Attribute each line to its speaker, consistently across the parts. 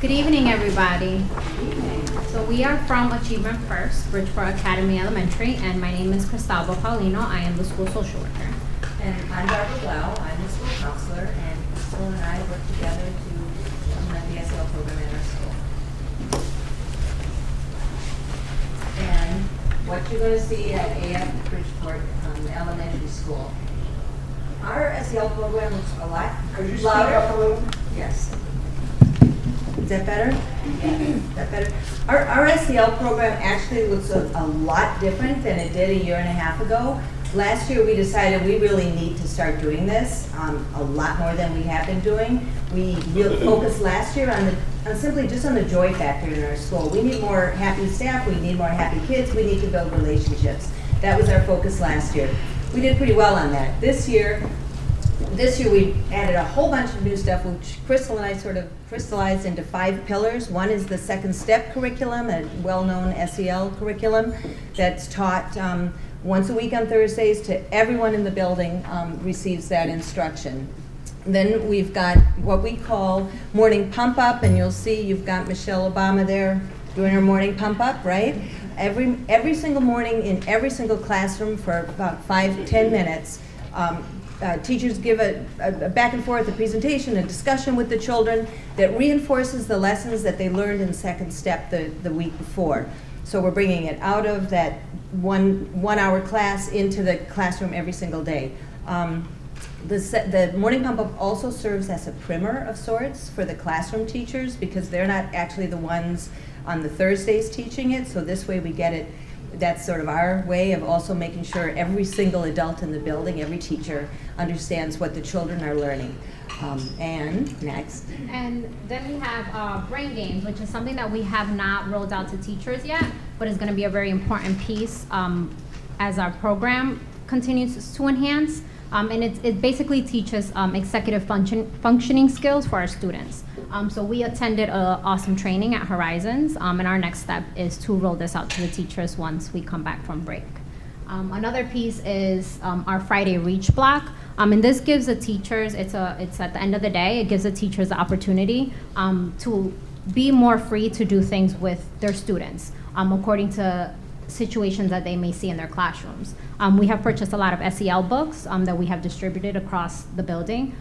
Speaker 1: Good evening, everybody. So we are from Achievement First, Bridgeport Academy Elementary, and my name is Cristalba Paulino. I am the school social worker.
Speaker 2: And I'm Barbara Blau. I'm the school counselor, and Crystal and I work together to implement the SEL program in our school. And what you're going to see at AF Bridgeport Elementary School, our SEL program looks a lot
Speaker 3: Could you speak
Speaker 2: louder.
Speaker 3: up a little?
Speaker 2: Yes. Is that better? Yeah. Is that better? Our SEL program actually looks a lot different than it did a year and a half ago. Last year we decided we really need to start doing this a lot more than we have been doing. We really focused last year on simply just on the joy factor in our school. We need more happy staff, we need more happy kids, we need to build relationships. That was our focus last year. We did pretty well on that. This year we added a whole bunch of new stuff, which Crystal and I sort of crystallized into 5 pillars. One is the Second Step curriculum, a well-known SEL curriculum that's taught once a week on Thursdays to everyone in the building receives that instruction. Then we've got what we call morning pump up, and you'll see you've got Michelle Obama there doing her morning pump up, right? Every single morning in every single classroom for about 5-10 minutes. Teachers give a back and forth, a presentation, a discussion with the children that reinforces the lessons that they learned in Second Step the week before. So we're bringing it out of that one hour class into the classroom every single day. The morning pump up also serves as a primer of sorts for the classroom teachers because they're not actually the ones on the Thursdays teaching it, so this way we get it. That's sort of our way of also making sure every single adult in the building, every teacher, understands what the children are learning. And next.
Speaker 1: And then we have brain games, which is something that we have not rolled out to teachers yet, but is going to be a very important piece as our program continues to enhance. And it basically teaches executive functioning skills for our students. So we attended an awesome training at Horizons, and our next step is to roll this out to the teachers once we come back from break. Another piece is our Friday Reach block, and this gives the teachers, it's at the end of the day, it gives the teachers the opportunity to be more free to do things with their students according to situations that they may see in their classrooms. We have purchased a lot of SEL books that we have distributed across the building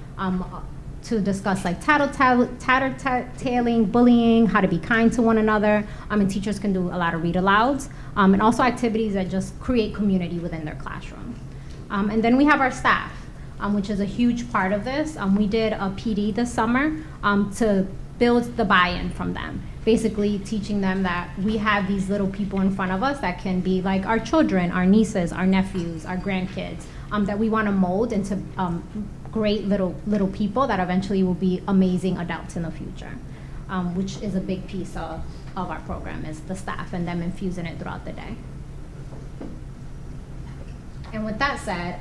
Speaker 1: to discuss like tattletaling, bullying, how to be kind to one another, and teachers can do a lot of read-alouds, and also activities that just create community within their classroom. And then we have our staff, which is a huge part of this. We did a PD this summer to build the buy-in from them. Basically teaching them that we have these little people in front of us that can be like our children, our nieces, our nephews, our grandkids, that we want to mold into great little people that eventually will be amazing adults in the future, which is a big piece of our program is the staff and them infusing it throughout the day. And with that said,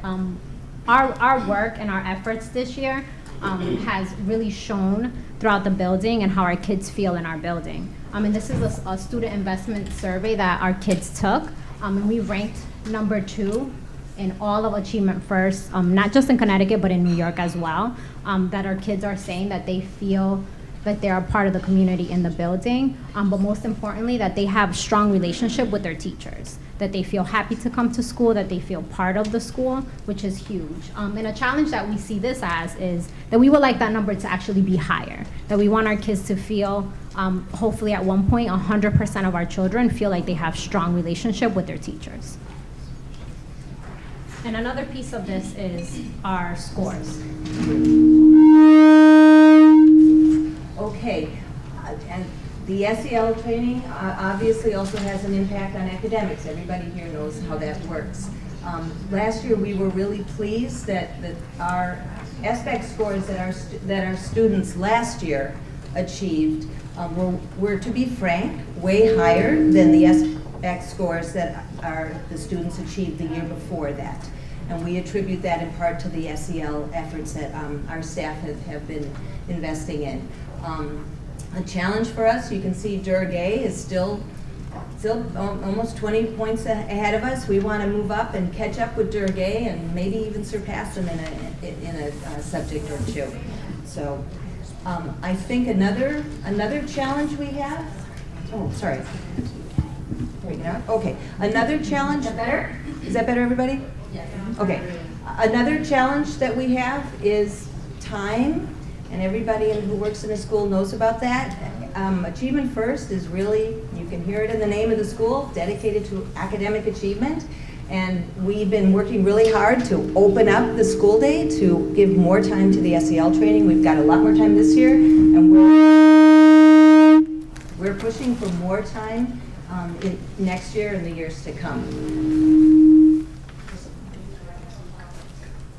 Speaker 1: our work and our efforts this year has really shown throughout the building and how our kids feel in our building. And this is a student investment survey that our kids took, and we ranked number 2 in all of Achievement First, not just in Connecticut, but in New York as well, that our kids are saying that they feel that they're a part of the community in the building, but most importantly, that they have strong relationship with their teachers, that they feel happy to come to school, that they feel part of the school, which is huge. And a challenge that we see this as is that we would like that number to actually be higher, that we want our kids to feel, hopefully at one point, 100% of our children feel like they have strong relationship with their teachers. And another piece of this is our scores.
Speaker 2: Okay, and the SEL training obviously also has an impact on academics. Everybody here knows how that works. Last year we were really pleased that our SBAC scores that our students last year achieved were, to be frank, way higher than the SBAC scores that the students achieved the year before that. And we attribute that in part to the SEL efforts that our staff have been investing in. A challenge for us, you can see Durgay is still almost 20 points ahead of us. We want to move up and catch up with Durgay and maybe even surpass them in a subject or two. So I think another challenge we have, oh, sorry. There we go. Okay, another challenge.
Speaker 1: Is that better?
Speaker 2: Is that better, everybody?
Speaker 1: Yes.
Speaker 2: Okay. Another challenge that we have is time, and everybody who works in a school knows about that. Achievement First is really, you can hear it in the name of the school, dedicated to academic achievement. And we've been working really hard to open up the school day to give more time to the SEL training. We've got a lot more time this year, and we're pushing for more time next year and the years to come.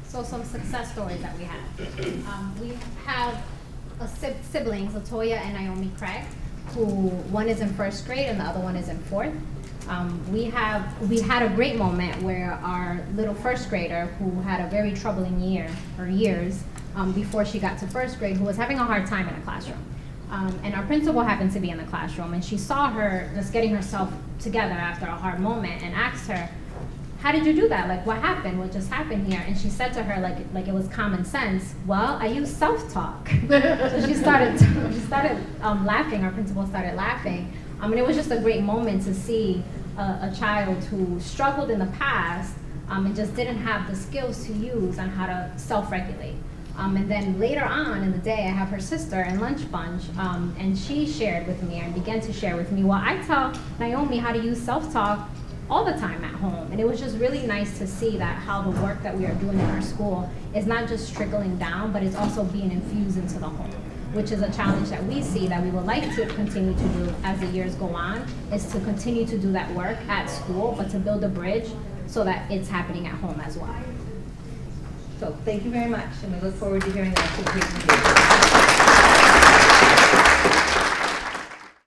Speaker 1: So some success stories that we have. We have siblings, Latoya and Naomi Craig, who one is in first grade and the other one is in fourth. We had a great moment where our little first grader, who had a very troubling years before she got to first grade, who was having a hard time in a classroom. And our principal happened to be in the classroom, and she saw her just getting herself together after a hard moment and asked her, "How did you do that? Like, what happened? What just happened here?" And she said to her, like it was common sense, "Well, I use self-talk." So she started laughing. Our principal started laughing. And it was just a great moment to see a child who struggled in the past and just didn't have the skills to use on how to self-regulate. And then later on in the day, I have her sister in lunch bunch, and she shared with me and began to share with me, "Well, I tell Naomi how to use self-talk all the time at home." And it was just really nice to see that how the work that we are doing in our school is not just trickling down, but it's also being infused into the home, which is a challenge that we see that we would like to continue to do as the years go on, is to continue to do that work at school, but to build a bridge so that it's happening at home as well.
Speaker 2: So thank you very much, and we look forward to hearing that presentation.